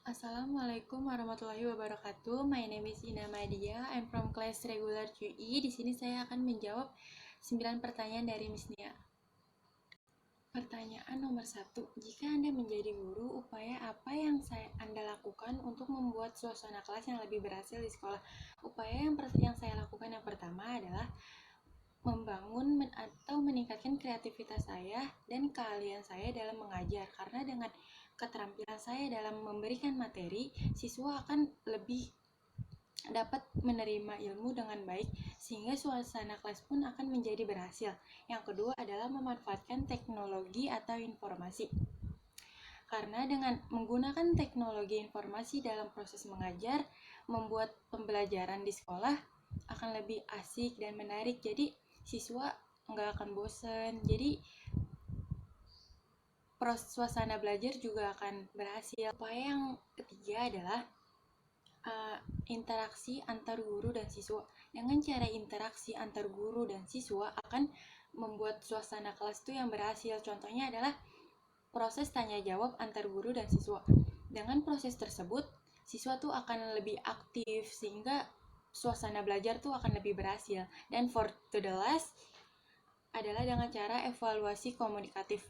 Assalamualaikum warahmatullahi wabarakatuh. My name is Ina Madia. I'm from class regular QI. Di sini saya akan menjawab 9 pertanyaan dari Miss Nia. Pertanyaan nomor 1. Jika Anda menjadi guru, upaya apa yang Anda lakukan untuk membuat suasana kelas yang lebih berhasil di sekolah? Upaya yang saya lakukan yang pertama adalah membangun atau meningkatkan kreativitas saya dan keahlian saya dalam mengajar, karena dengan keterampilan saya dalam memberikan materi, siswa akan lebih dapat menerima ilmu dengan baik sehingga suasana kelas pun akan menjadi berhasil. Yang kedua adalah memanfaatkan teknologi atau informasi, karena dengan menggunakan teknologi informasi dalam proses mengajar membuat pembelajaran di sekolah akan lebih asik dan menarik, jadi siswa nggak akan bosen, jadi suasana belajar juga akan berhasil. Upaya yang ketiga adalah interaksi antar guru dan siswa. Dengan cara interaksi antar guru dan siswa akan membuat suasana kelas itu yang berhasil. Contohnya adalah proses tanya jawab antar guru dan siswa. Dengan proses tersebut, siswa tuh akan lebih aktif sehingga suasana belajar tuh akan lebih berhasil. Dan for to the last adalah dengan cara evaluasi komunikatif.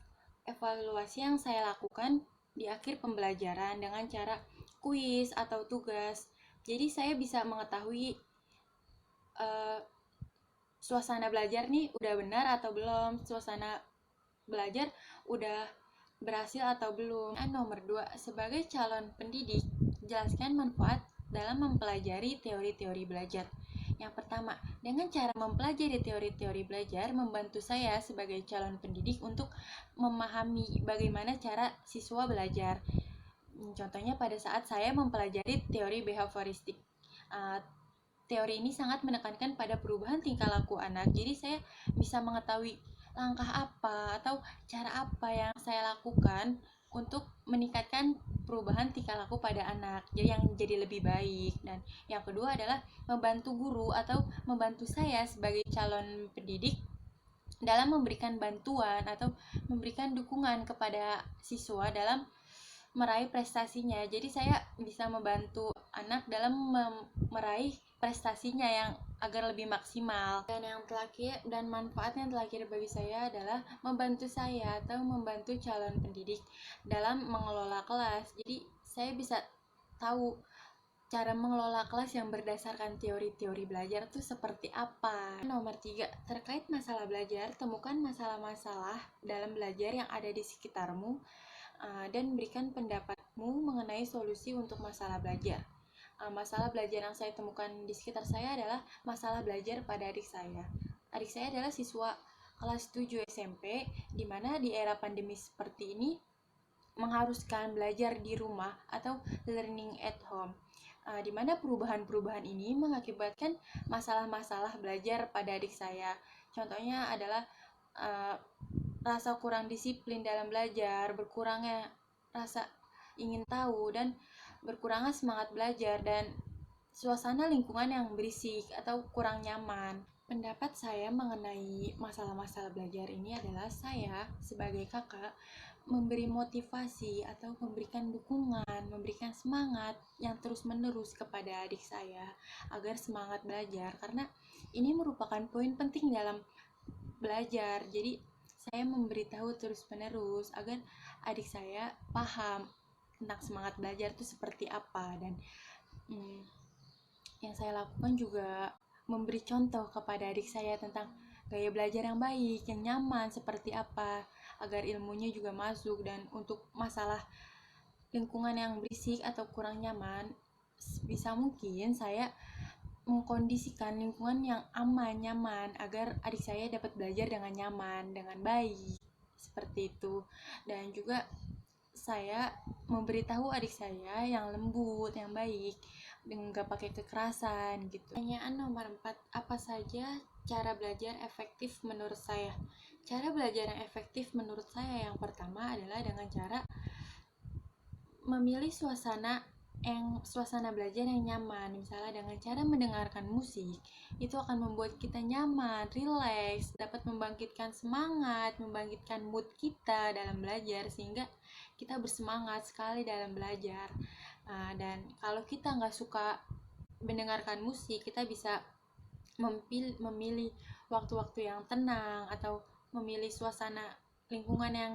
Evaluasi yang saya lakukan di akhir pembelajaran dengan cara kuis atau tugas. Jadi saya bisa mengetahui suasana belajar nih udah benar atau belum, suasana belajar udah berhasil atau belum. Nomor 2, sebagai calon pendidik, jelaskan manfaat dalam mempelajari teori-teori belajar. Yang pertama, dengan cara mempelajari teori-teori belajar membantu saya sebagai calon pendidik untuk memahami bagaimana cara siswa belajar. Contohnya pada saat saya mempelajari teori behavioristik. Teori ini sangat menekankan pada perubahan tingkah laku anak. Jadi saya bisa mengetahui langkah apa atau cara apa yang saya lakukan untuk meningkatkan perubahan tingkah laku pada anak yang jadi lebih baik. Dan yang kedua adalah membantu guru atau membantu saya sebagai calon pendidik dalam memberikan bantuan atau memberikan dukungan kepada siswa dalam meraih prestasinya. Jadi saya bisa membantu anak dalam meraih prestasinya yang agar lebih maksimal. Dan yang terakhir, dan manfaat yang terakhir bagi saya adalah membantu saya atau membantu calon pendidik dalam mengelola kelas. Jadi saya bisa tahu cara mengelola kelas yang berdasarkan teori-teori belajar itu seperti apa. Nomor 3, terkait masalah belajar, temukan masalah-masalah dalam belajar yang ada di sekitarmu dan berikan pendapatmu mengenai solusi untuk masalah belajar. Masalah belajar yang saya temukan di sekitar saya adalah masalah belajar pada adik saya. Adik saya adalah siswa kelas 7 SMP, di mana di era pandemi seperti ini mengharuskan belajar di rumah atau learning at home, di mana perubahan-perubahan ini mengakibatkan masalah-masalah belajar pada adik saya. Contohnya adalah rasa kurang disiplin dalam belajar, berkurangnya rasa ingin tahu, dan berkurangnya semangat belajar, dan suasana lingkungan yang berisik atau kurang nyaman. Pendapat saya mengenai masalah-masalah belajar ini adalah saya sebagai kakak memberi motivasi atau memberikan dukungan, memberikan semangat yang terus-menerus kepada adik saya agar semangat belajar, karena ini merupakan poin penting dalam belajar. Jadi saya memberitahu terus-menerus agar adik saya paham tentang semangat belajar itu seperti apa. Dan yang saya lakukan juga memberi contoh kepada adik saya tentang gaya belajar yang baik, yang nyaman seperti apa, agar ilmunya juga masuk. Dan untuk masalah lingkungan yang berisik atau kurang nyaman, bisa mungkin saya mengkondisikan lingkungan yang aman, nyaman, agar adik saya dapat belajar dengan nyaman, dengan baik, seperti itu. Dan juga saya memberitahu adik saya yang lembut, yang baik, dengan gak pakai kekerasan gitu. Pertanyaan nomor 4, apa saja cara belajar efektif menurut saya? Cara belajar yang efektif menurut saya yang pertama adalah dengan cara memilih suasana belajar yang nyaman. Misalnya dengan cara mendengarkan musik, itu akan membuat kita nyaman, rileks, dapat membangkitkan semangat, membangkitkan mood kita dalam belajar, sehingga kita bersemangat sekali dalam belajar. Dan kalau kita nggak suka mendengarkan musik, kita bisa memilih waktu-waktu yang tenang atau memilih suasana lingkungan yang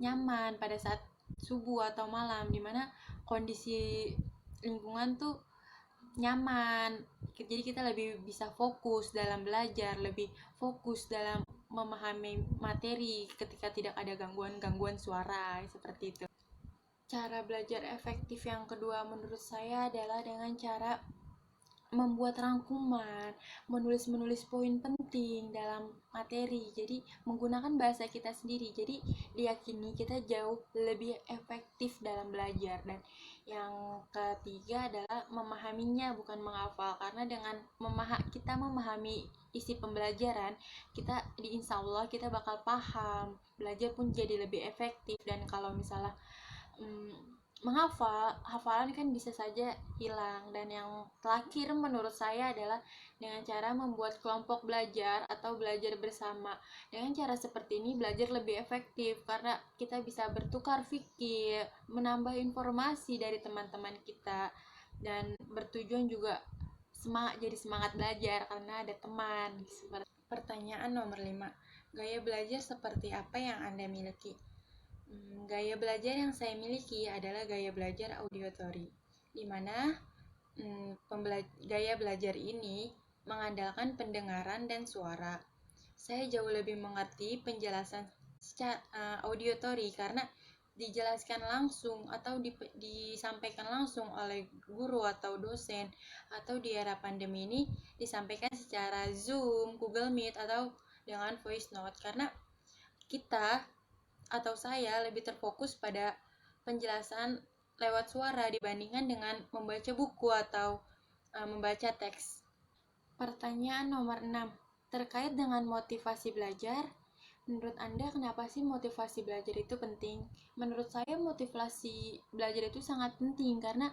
nyaman pada saat subuh atau malam, dimana kondisi lingkungan tuh nyaman, jadi kita lebih bisa fokus dalam belajar, lebih fokus dalam memahami materi ketika tidak ada gangguan-gangguan suara seperti itu. Cara belajar efektif yang kedua menurut saya adalah dengan cara membuat rangkuman, menulis poin penting dalam materi. Jadi menggunakan bahasa kita sendiri. Jadi diyakini kita jauh lebih efektif dalam belajar. Dan yang ketiga adalah memahaminya bukan menghafal. Karena dengan kita memahami isi pembelajaran, kita insya Allah kita bakal paham. Belajar pun jadi lebih efektif. Dan kalau misalnya hafalan kan bisa saja hilang. Dan yang terakhir menurut saya adalah dengan cara membuat kelompok belajar atau belajar bersama. Dengan cara seperti ini belajar lebih efektif karena kita bisa bertukar pikir, menambah informasi dari teman-teman kita, dan bertujuan juga jadi semangat belajar karena ada teman. Pertanyaan nomor 5. Gaya belajar seperti apa yang Anda miliki? Gaya belajar yang saya miliki adalah gaya belajar auditory, di mana gaya belajar ini mengandalkan pendengaran dan suara. Saya jauh lebih mengerti penjelasan secara auditory karena dijelaskan langsung atau disampaikan langsung oleh guru atau dosen, atau di era pandemi ini disampaikan secara Zoom, Google Meet, atau dengan voice note, karena kita atau saya lebih terfokus pada penjelasan lewat suara dibandingkan dengan membaca buku atau membaca teks. Pertanyaan nomor 6. Terkait dengan motivasi belajar, menurut Anda kenapa sih motivasi belajar itu penting? Menurut saya motivasi belajar itu sangat penting karena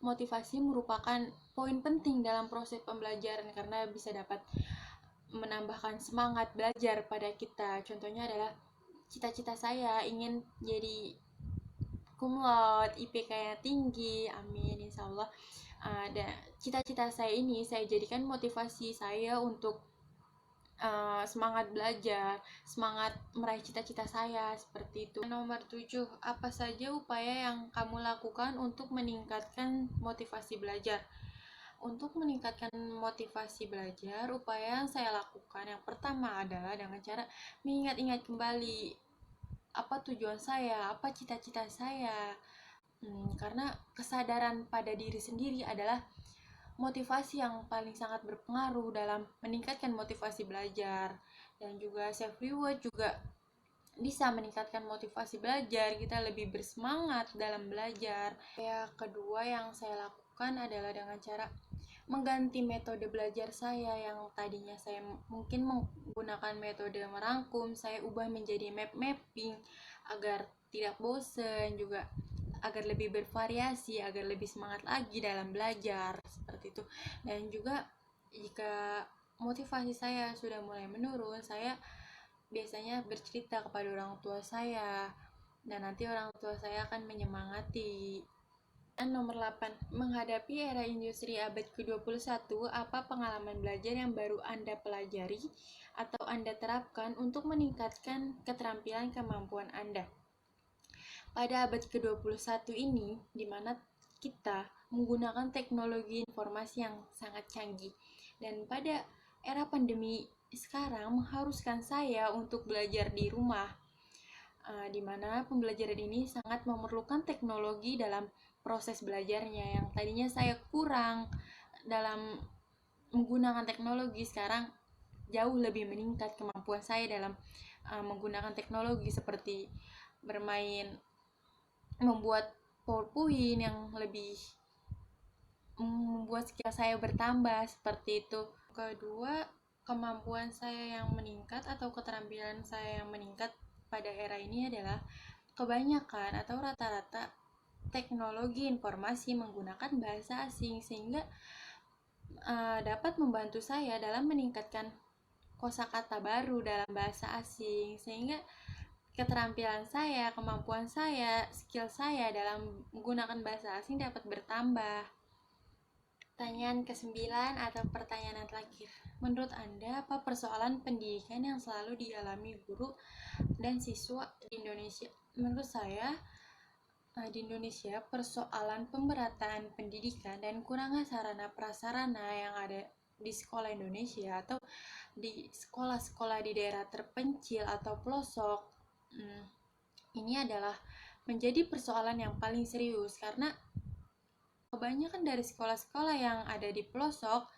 motivasi merupakan poin penting dalam proses pembelajaran karena bisa dapat menambahkan semangat belajar pada kita. Contohnya adalah cita-cita saya ingin jadi cum laude, IPK-nya tinggi, amin insya Allah. Dan cita-cita saya ini saya jadikan motivasi saya untuk semangat belajar, semangat meraih cita-cita saya, seperti itu. Nomor 7, apa saja upaya yang kamu lakukan untuk meningkatkan motivasi belajar? Untuk meningkatkan motivasi belajar, upaya yang saya lakukan yang pertama adalah dengan cara mengingat-ingat kembali apa tujuan saya, apa cita-cita saya. Karena kesadaran pada diri sendiri adalah motivasi yang paling sangat berpengaruh dalam meningkatkan motivasi belajar. Dan juga self reward juga bisa meningkatkan motivasi belajar, kita lebih bersemangat dalam belajar. Yang kedua yang saya lakukan adalah dengan cara mengganti metode belajar saya yang tadinya saya mungkin menggunakan metode merangkum, saya ubah menjadi mapping agar tidak bosan, juga agar lebih bervariasi, agar lebih semangat lagi dalam belajar, seperti itu. Dan juga jika motivasi saya sudah mulai menurun, saya biasanya bercerita kepada orang tua saya, dan nanti orang tua saya akan menyemangati. Nomor 8. Menghadapi era industri abad ke-21, apa pengalaman belajar yang baru Anda pelajari atau Anda terapkan untuk meningkatkan keterampilan kemampuan Anda? Pada abad ke-21 ini, di mana kita menggunakan teknologi informasi yang sangat canggih, dan pada era pandemi sekarang mengharuskan saya untuk belajar di rumah, di mana pembelajaran ini sangat memerlukan teknologi dalam proses belajarnya. Yang tadinya saya kurang dalam menggunakan teknologi, sekarang jauh lebih meningkat kemampuan saya dalam menggunakan teknologi, seperti bermain, membuat PowerPoint yang lebih membuat skill saya bertambah, seperti itu. Kedua, kemampuan saya yang meningkat atau keterampilan saya yang meningkat pada era ini adalah kebanyakan atau rata-rata teknologi informasi menggunakan bahasa asing, sehingga dapat membantu saya dalam meningkatkan kosakata baru dalam bahasa asing, sehingga keterampilan saya, kemampuan saya, skill saya dalam menggunakan bahasa asing dapat bertambah. Pertanyaan ke-9 atau pertanyaan terakhir. Menurut Anda, apa persoalan pendidikan yang selalu dialami guru dan siswa di Indonesia? Menurut saya, di Indonesia, persoalan pemerataan pendidikan dan kurangnya sarana prasarana yang ada di sekolah Indonesia atau di sekolah-sekolah di daerah terpencil atau pelosok, ini adalah menjadi persoalan yang paling serius karena kebanyakan dari sekolah-sekolah yang ada di pelosok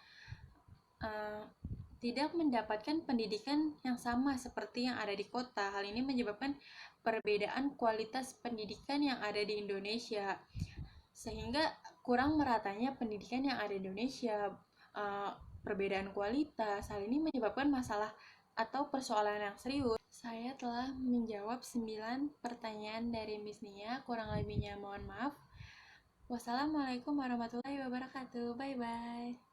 tidak mendapatkan pendidikan yang sama seperti yang ada di kota. Hal ini menyebabkan perbedaan kualitas pendidikan yang ada di Indonesia, sehingga kurang meratanya pendidikan yang ada di Indonesia. Perbedaan kualitas, hal ini menyebabkan masalah atau persoalan yang serius. Saya telah menjawab 9 pertanyaan dari Miss Nia, kurang lebihnya mohon maaf. Wassalamualaikum warahmatullahi wabarakatuh. Bye-bye.